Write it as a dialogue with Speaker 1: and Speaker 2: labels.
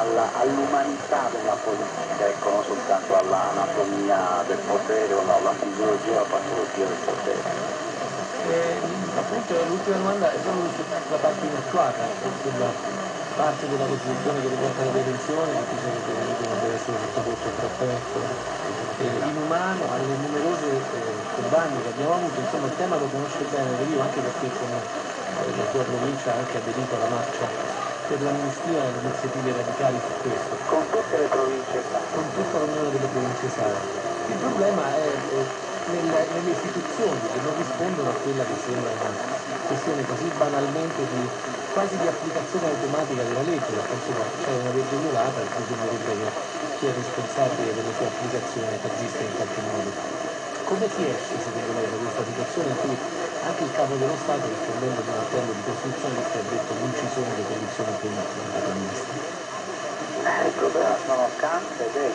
Speaker 1: all'umanità della politica, ecco, non soltanto all'anatomia del potere o alla fisiologia o la patologia del potere.
Speaker 2: Appunto l'ultima domanda è proprio sulla parte inattuata, sulla parte della Costituzione che riguarda la prevenzione, che dice che il detenuto non deve essere sottoposto a trattamento inumano, alle numerose condanne che abbiamo avuto. Insomma, il tema lo conosce bene Rio, anche perché con la sua provincia ha anche aderito alla marcia per l'amnistia e alle iniziative radicali su questo,
Speaker 1: Con tutte le province
Speaker 2: con
Speaker 1: sarde.
Speaker 2: tutta l'Unione delle Province Sarde. Il problema è nelle istituzioni che non rispondono a quella che sembra una questione così banalmente quasi di applicazione automatica della legge, perché insomma c'è una legge violata e bisognerebbe che chi è responsabile delle sue applicazioni agisca in qualche modo. Come si esce secondo lei da questa situazione in cui anche il Capo dello Stato, rispondendo ad un appello di costituzionalisti, ha detto non ci sono devoluzioni politiche per l'amnistia?
Speaker 1: Il problema sono Kant ed Hegel.